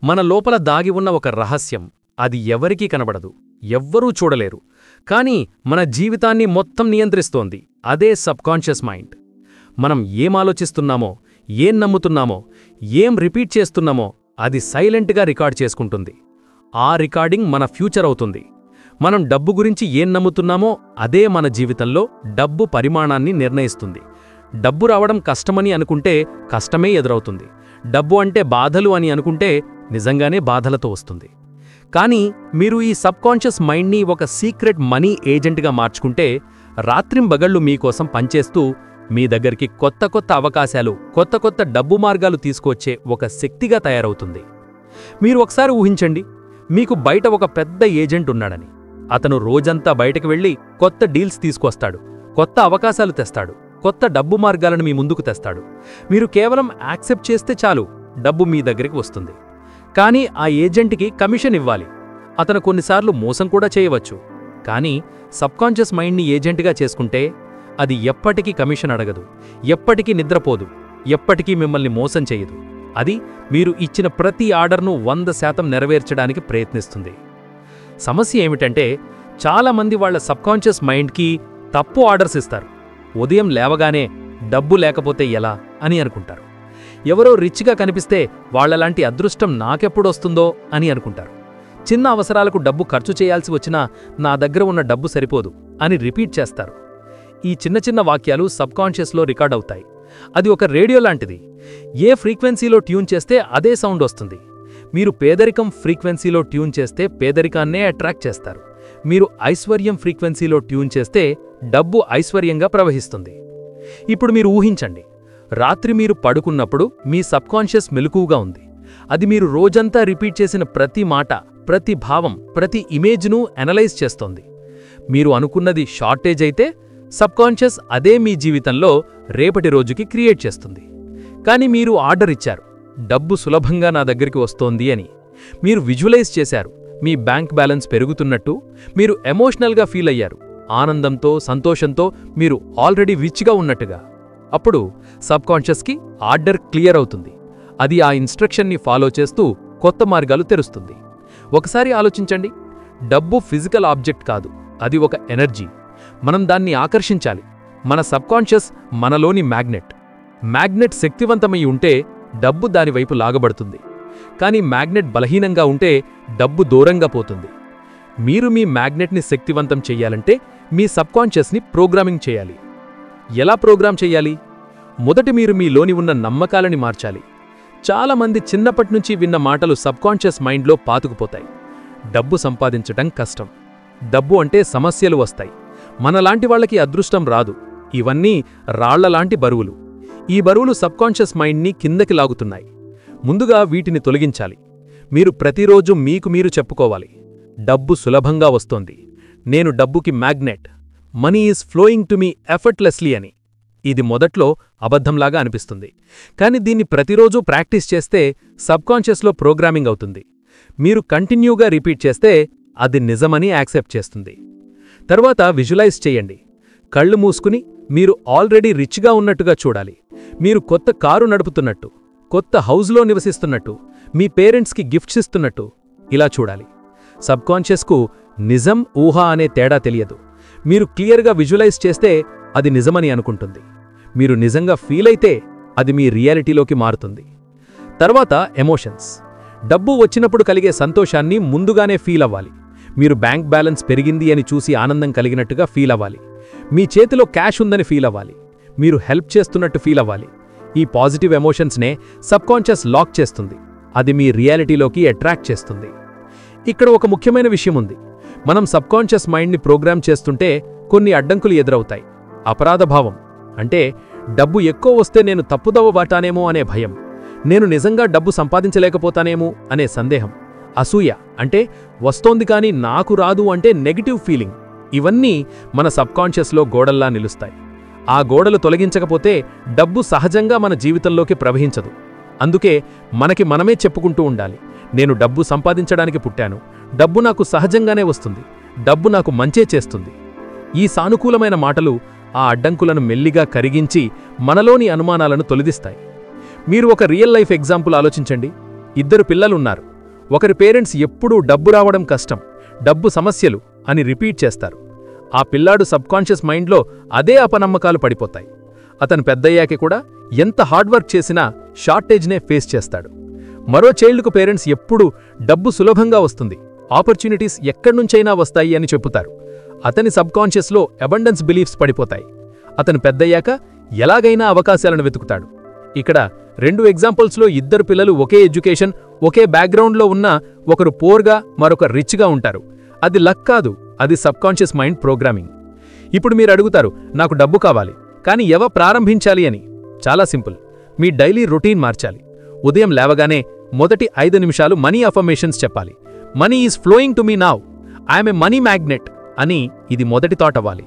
మన లోపల దాగి ఉన్న ఒక రహస్యం, అది ఎవరికీ కనబడదు, ఎవ్వరూ చూడలేరు, కానీ మన జీవితాన్ని మొత్తం నియంత్రిస్తోంది. అదే సబ్కాన్షియస్ మైండ్. మనం ఏం ఆలోచిస్తున్నామో, ఏం నమ్ముతున్నామో, ఏం రిపీట్ చేస్తున్నామో అది సైలెంట్గా రికార్డ్ చేసుకుంటుంది. ఆ రికార్డింగ్ మన ఫ్యూచర్ అవుతుంది. మనం డబ్బు గురించి ఏం నమ్ముతున్నామో అదే మన జీవితంలో డబ్బు పరిమాణాన్ని నిర్ణయిస్తుంది. డబ్బు రావడం కష్టమని అనుకుంటే కష్టమే ఎదురవుతుంది. డబ్బు అంటే బాధలు అని అనుకుంటే నిజంగానే బాధలతో వస్తుంది. కానీ మీరు ఈ సబ్కాన్షియస్ మైండ్ని ఒక సీక్రెట్ మనీ ఏజెంట్గా మార్చుకుంటే రాత్రింబగళ్ళు మీకోసం పనిచేస్తూ మీ దగ్గరికి కొత్త కొత్త అవకాశాలు, కొత్త కొత్త డబ్బు మార్గాలు తీసుకొచ్చే ఒక శక్తిగా తయారవుతుంది. మీరు ఒకసారి ఊహించండి, మీకు బయట ఒక పెద్ద ఏజెంట్ ఉన్నాడని. అతను రోజంతా బయటకు వెళ్ళి కొత్త డీల్స్ తీసుకొస్తాడు, కొత్త అవకాశాలు తెస్తాడు, కొత్త డబ్బు మార్గాలను మీ ముందుకు తెస్తాడు. మీరు కేవలం యాక్సెప్ట్ చేస్తే చాలు, డబ్బు మీ దగ్గరికి వస్తుంది. కానీ ఆ ఏజెంట్కి కమిషన్ ఇవ్వాలి. అతను కొన్నిసార్లు మోసం కూడా చేయవచ్చు. కానీ సబ్కాన్షియస్ మైండ్ని ఏజెంట్గా చేసుకుంటే అది ఎప్పటికీ కమిషన్ అడగదు, ఎప్పటికీ నిద్రపోదు, ఎప్పటికీ మిమ్మల్ని మోసం చేయదు. అది మీరు ఇచ్చిన ప్రతి ఆర్డర్ను 100% నెరవేర్చడానికి ప్రయత్నిస్తుంది. సమస్య ఏమిటంటే చాలామంది వాళ్ల సబ్కాన్షియస్ మైండ్కి తప్పు ఆర్డర్స్ ఇస్తారు. ఉదయం లేవగానే డబ్బు లేకపోతే ఎలా అని అనుకుంటారు. ఎవరో రిచ్గా కనిపిస్తే వాళ్లలాంటి అదృష్టం నాకెప్పుడొస్తుందో అని అనుకుంటారు. చిన్న అవసరాలకు డబ్బు ఖర్చు చేయాల్సి వచ్చినా నా దగ్గర ఉన్న డబ్బు సరిపోదు అని రిపీట్ చేస్తారు. ఈ చిన్న చిన్న వాక్యాలు సబ్కాన్షియస్లో రికార్డ్ అవుతాయి. అది ఒక రేడియో లాంటిది. ఏ ఫ్రీక్వెన్సీలో ట్యూన్ చేస్తే అదే సౌండ్ వస్తుంది. మీరు పేదరికం ఫ్రీక్వెన్సీలో ట్యూన్ చేస్తే పేదరికాన్నే అట్రాక్ట్ చేస్తారు. మీరు ఐశ్వర్యం ఫ్రీక్వెన్సీలో ట్యూన్ చేస్తే డబ్బు ఐశ్వర్యంగా ప్రవహిస్తుంది. ఇప్పుడు మీరు ఊహించండి, రాత్రి మీరు పడుకున్నప్పుడు మీ సబ్కాన్షియస్ మెలకువగా ఉంది. అది మీరు రోజంతా రిపీట్ చేసిన ప్రతి మాట, ప్రతి భావం, ప్రతి ఇమేజ్ను అనలైజ్ చేస్తోంది. మీరు అనుకున్నది షార్టేజ్ అయితే సబ్కాన్షియస్ అదే మీ జీవితంలో రేపటి రోజుకి క్రియేట్ చేస్తుంది. కానీ మీరు ఆర్డర్ ఇచ్చారు, డబ్బు సులభంగా నా దగ్గరికి వస్తోంది అని. మీరు విజువలైజ్ చేశారు, మీ బ్యాంక్ బ్యాలెన్స్ పెరుగుతున్నట్టు. మీరు ఎమోషనల్గా ఫీల్ అయ్యారు, ఆనందంతో, సంతోషంతో, మీరు ఆల్రెడీ రిచ్గా ఉన్నట్టుగా. అప్పుడు సబ్కాన్షియస్కి ఆర్డర్ క్లియర్ అవుతుంది. అది ఆ ఇన్స్ట్రక్షన్ని ఫాలో చేస్తూ కొత్త మార్గాలు తెరుస్తుంది. ఒకసారి ఆలోచించండి, డబ్బు ఫిజికల్ ఆబ్జెక్ట్ కాదు, అది ఒక ఎనర్జీ. మనం దాన్ని ఆకర్షించాలి. మన సబ్కాన్షియస్ మనలోని మ్యాగ్నెట్ శక్తివంతమై ఉంటే డబ్బు దానివైపు లాగబడుతుంది. కానీ మ్యాగ్నెట్ బలహీనంగా ఉంటే డబ్బు దూరంగా పోతుంది. మీరు మీ మ్యాగ్నెట్ని శక్తివంతం చెయ్యాలంటే మీ సబ్కాన్షియస్ని ప్రోగ్రామింగ్ చేయాలి. ఎలా ప్రోగ్రామ్ చెయ్యాలి? మొదట మీరు మీలోని ఉన్న నమ్మకాలని మార్చాలి. చాలామంది చిన్నప్పటినుంచి విన్న మాటలు సబ్కాన్షియస్ మైండ్లో పాతుకుపోతాయి. డబ్బు సంపాదించటం కష్టం, డబ్బు అంటే సమస్యలు వస్తాయి, మనలాంటి వాళ్ళకి అదృష్టం రాదు. ఇవన్నీ రాళ్లలాంటి బరువులు. ఈ బరువులు సబ్కాన్షియస్ మైండ్ని కిందకి లాగుతున్నాయి. ముందుగా వీటిని తొలగించాలి. మీరు ప్రతిరోజు మీకు మీరు చెప్పుకోవాలి, డబ్బు సులభంగా వస్తోంది, నేను డబ్బుకి magnet, money is flowing to me effortlessly అని. ఇది మొదట్లో అబద్ధంలాగా అనిపిస్తుంది, కానీ దీన్ని ప్రతిరోజూ ప్రాక్టీస్ చేస్తే సబ్కాన్షియస్లో ప్రోగ్రామింగ్ అవుతుంది. మీరు కంటిన్యూగా రిపీట్ చేస్తే అది నిజమని యాక్సెప్ట్ చేస్తుంది. తర్వాత విజువలైజ్ చేయండి. కళ్ళు మూసుకుని మీరు ఆల్రెడీ రిచ్గా ఉన్నట్టుగా చూడాలి. మీరు కొత్త కారు నడుపుతున్నట్టు, కొత్త హౌస్లో నివసిస్తున్నట్టు, మీ పేరెంట్స్కి గిఫ్ట్స్ ఇస్తున్నట్టు ఇలా చూడాలి. సబ్కాన్షియస్కు నిజం, ఊహ అనే తేడా తెలియదు. మీరు క్లియర్గా విజువలైజ్ చేస్తే అది నిజమని అనుకుంటుంది. మీరు నిజంగా ఫీల్ అయితే అది మీ రియాలిటీలోకి మారుతుంది. తర్వాత ఎమోషన్స్. డబ్బు వచ్చినప్పుడు కలిగే సంతోషాన్ని ముందుగానే ఫీల్ అవ్వాలి. మీరు బ్యాంక్ బ్యాలెన్స్ పెరిగింది అని చూసి ఆనందం కలిగినట్టుగా ఫీల్ అవ్వాలి. మీ చేతిలో క్యాష్ ఉందని ఫీల్ అవ్వాలి. మీరు హెల్ప్ చేస్తున్నట్టు ఫీల్ అవ్వాలి. ఈ పాజిటివ్ ఎమోషన్స్నే సబ్కాన్షియస్ లాక్ చేస్తుంది. అది మీ రియాలిటీలోకి అట్రాక్ట్ చేస్తుంది. ఇక్కడ ఒక ముఖ్యమైన విషయం ఉంది. మనం సబ్కాన్షియస్ మైండ్ని ప్రోగ్రామ్ చేస్తుంటే కొన్ని అడ్డంకులు ఎదురవుతాయి. అపరాధభావం అంటే డబ్బు ఎక్కువ వస్తే నేను తప్పుదవ బాటానేమో అనే భయం, నేను నిజంగా డబ్బు సంపాదించలేకపోతానేమో అనే సందేహం. అసూయ అంటే వస్తోంది కానీ నాకు రాదు అంటే నెగటివ్ ఫీలింగ్. ఇవన్నీ మన సబ్కాన్షియస్లో గోడల్లా నిలుస్తాయి. ఆ గోడలు తొలగించకపోతే డబ్బు సహజంగా మన జీవితంలోకి ప్రవహించదు. అందుకే మనకి మనమే చెప్పుకుంటూ ఉండాలి, నేను డబ్బు సంపాదించడానికి పుట్టాను, డబ్బు నాకు సహజంగానే వస్తుంది, డబ్బు నాకు మంచే చేస్తుంది. ఈ సానుకూలమైన మాటలు ఆ అడ్డంకులను మెల్లిగా కరిగించి మనలోని అనుమానాలను తొలగిస్తాయి. మీరు ఒక రియల్ లైఫ్ ఎగ్జాంపుల్ ఆలోచించండి. 2 పిల్లలున్నారు. ఒకరి పేరెంట్స్ ఎప్పుడూ డబ్బు రావడం కష్టం, డబ్బు సమస్యలు అని రిపీట్ చేస్తారు. ఆ పిల్లాడు సబ్కాన్షియస్ మైండ్లో అదే అపనమ్మకాలు పడిపోతాయి. అతను పెద్దయ్యాకే కూడా ఎంత హార్డ్వర్క్ చేసినా షార్టేజ్నే ఫేస్ చేస్తాడు. మరో చైల్డ్కు పేరెంట్స్ ఎప్పుడూ డబ్బు సులభంగా వస్తుంది, ఆపర్చునిటీస్ ఎక్కడ్నుంచైనా వస్తాయి అని చెప్పుతారు. అతని సబ్కాన్షియస్లో అబండెన్స్ బిలీఫ్స్ పడిపోతాయి. అతను పెద్దయ్యాక ఎలాగైనా అవకాశాలను వెతుకుతాడు. ఇక్కడ 2 ఎగ్జాంపుల్స్లో ఇద్దరు పిల్లలు ఒకే ఎడ్యుకేషన్, ఒకే బ్యాక్గ్రౌండ్లో ఉన్నా ఒకరు పోర్గా మరొకరు రిచ్గా ఉంటారు. అది లక్ కాదు, అది సబ్కాన్షియస్ మైండ్ ప్రోగ్రామింగ్. ఇప్పుడు మీరు అడుగుతారు, నాకు డబ్బు కావాలి, కానీ ఎలా ప్రారంభించాలి అని. చాలా సింపుల్, మీ డైలీ రొటీన్ మార్చాలి. ఉదయం లేవగానే మొదటి 5 నిమిషాలు మనీ అఫర్మేషన్స్ చెప్పాలి. Money is flowing to me now, I'm a money magnet అని ఇది మొదటి థాట్ అవ్వాలి.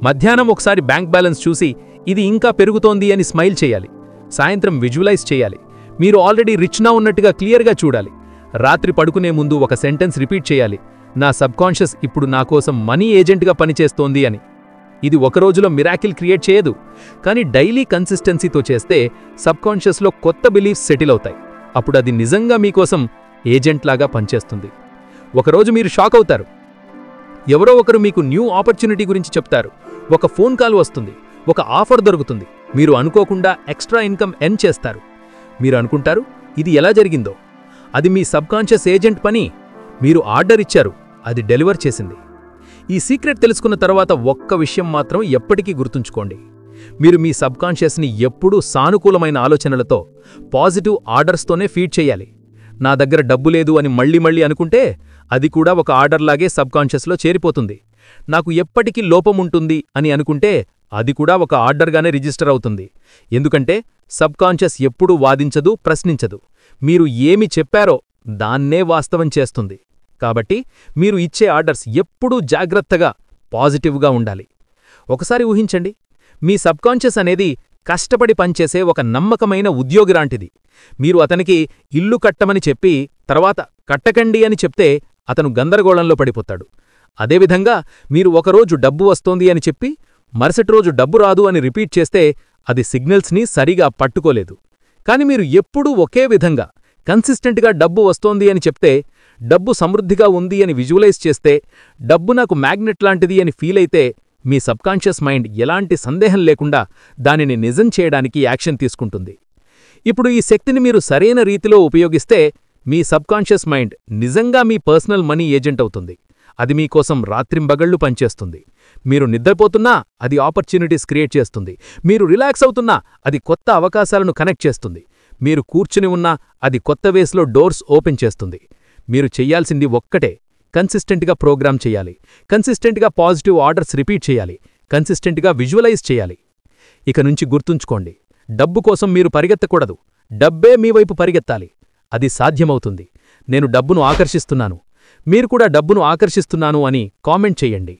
మధ్యాహ్నం ఒకసారి బ్యాంక్ బ్యాలెన్స్ చూసి ఇది ఇంకా పెరుగుతోంది అని స్మైల్ చేయాలి. సాయంత్రం విజువలైజ్ చేయాలి, మీరు ఆల్రెడీ రిచ్నా ఉన్నట్టుగా క్లియర్గా చూడాలి. రాత్రి పడుకునే ముందు ఒక సెంటెన్స్ రిపీట్ చేయాలి, నా సబ్కాన్షియస్ ఇప్పుడు నా కోసం మనీ ఏజెంట్గా పనిచేస్తోంది అని. ఇది ఒక రోజులో మిరాకిల్ క్రియేట్ చేయదు, కానీ డైలీ కన్సిస్టెన్సీతో చేస్తే సబ్కాన్షియస్లో కొత్త బిలీఫ్స్ సెటిల్ అవుతాయి. అప్పుడు అది నిజంగా మీకోసం ఏజెంట్లాగా పనిచేస్తుంది. ఒకరోజు మీరు షాక్ అవుతారు. ఎవరో ఒకరు మీకు న్యూ ఆపర్చునిటీ గురించి చెప్తారు. ఒక ఫోన్ కాల్ వస్తుంది, ఒక ఆఫర్ దొరుకుతుంది. మీరు అనుకోకుండా ఎక్స్ట్రా ఇన్కమ్ ఎర్న్ చేస్తారు. మీరు అనుకుంటారు, ఇది ఎలా జరిగిందో? అది మీ సబ్కాన్షియస్ ఏజెంట్ పని. మీరు ఆర్డర్ ఇచ్చారు, అది డెలివర్ చేసింది. ఈ సీక్రెట్ తెలుసుకున్న తర్వాత ఒక్క విషయం మాత్రం ఎప్పటికీ గుర్తుంచుకోండి, మీరు మీ సబ్కాన్షియస్ని ఎప్పుడూ సానుకూలమైన ఆలోచనలతో, పాజిటివ్ ఆర్డర్స్తోనే ఫీడ్ చేయాలి. నా దగ్గర డబ్బు లేదు అని మళ్ళీ అనుకుంటే అది కూడా ఒక ఆర్డర్లాగే సబ్కాన్షియస్లో చేరిపోతుంది. నాకు ఎప్పటికీ లోపముంటుంది అని అనుకుంటే అది కూడా ఒక ఆర్డర్గానే రిజిస్టర్ అవుతుంది. ఎందుకంటే సబ్కాన్షియస్ ఎప్పుడూ వాదించదు, ప్రశ్నించదు. మీరు ఏమి చెప్పారో దాన్నే వాస్తవం చేస్తుంది. కాబట్టి మీరు ఇచ్చే ఆర్డర్స్ ఎప్పుడూ జాగ్రత్తగా, పాజిటివ్గా ఉండాలి. ఒకసారి ఊహించండి, మీ సబ్కాన్షియస్ అనేది కష్టపడి పనిచేసే ఒక నమ్మకమైన ఉద్యోగిలాంటిది. మీరు అతనికి ఇల్లు కట్టమని చెప్పి తర్వాత కట్టకండి అని చెప్తే అతను గందరగోళంలో పడిపోతాడు. అదేవిధంగా మీరు ఒకరోజు డబ్బు వస్తోంది అని చెప్పి మరుసటి రోజు డబ్బు రాదు అని రిపీట్ చేస్తే అది సిగ్నల్స్ని సరిగా పట్టుకోలేదు. కాని మీరు ఎప్పుడూ ఒకే విధంగా కన్సిస్టెంట్గా డబ్బు వస్తోంది అని చెప్తే, డబ్బు సమృద్ధిగా ఉంది అని విజువలైజ్ చేస్తే, డబ్బు నాకు మ్యాగ్నెట్ లాంటిది అని ఫీల్ అయితే మీ సబ్కాన్షియస్ మైండ్ ఎలాంటి సందేహం లేకుండా దానిని నిజం చేయడానికి యాక్షన్ తీసుకుంటుంది. ఇప్పుడు ఈ శక్తిని మీరు సరైన రీతిలో ఉపయోగిస్తే మీ సబ్కాన్షియస్ మైండ్ నిజంగా మీ పర్సనల్ మనీ ఏజెంట్ అవుతుంది. అది మీకోసం రాత్రింబగళ్లు పనిచేస్తుంది. మీరు నిద్రపోతున్నా అది ఆపర్చునిటీస్ క్రియేట్ చేస్తుంది. మీరు రిలాక్స్ అవుతున్నా అది కొత్త అవకాశాలను కనెక్ట్ చేస్తుంది. మీరు కూర్చుని ఉన్నా అది కొత్త వేస్లో డోర్స్ ఓపెన్ చేస్తుంది. మీరు చెయ్యాల్సింది ఒక్కటే, కన్సిస్టెంట్గా ప్రోగ్రామ్ చేయాలి, కన్సిస్టెంట్గా పాజిటివ్ ఆర్డర్స్ రిపీట్ చేయాలి, కన్సిస్టెంట్గా విజువలైజ్ చేయాలి. ఇక నుంచి గుర్తుంచుకోండి, డబ్బు కోసం మీరు పరిగెత్తకూడదు, డబ్బే మీ వైపు పరిగెత్తాలి. అది సాధ్యమవుతుంది. నేను డబ్బును ఆకర్షిస్తున్నాను, మీరు కూడా డబ్బును ఆకర్షిస్తున్నాను అని కామెంట్ చెయ్యండి.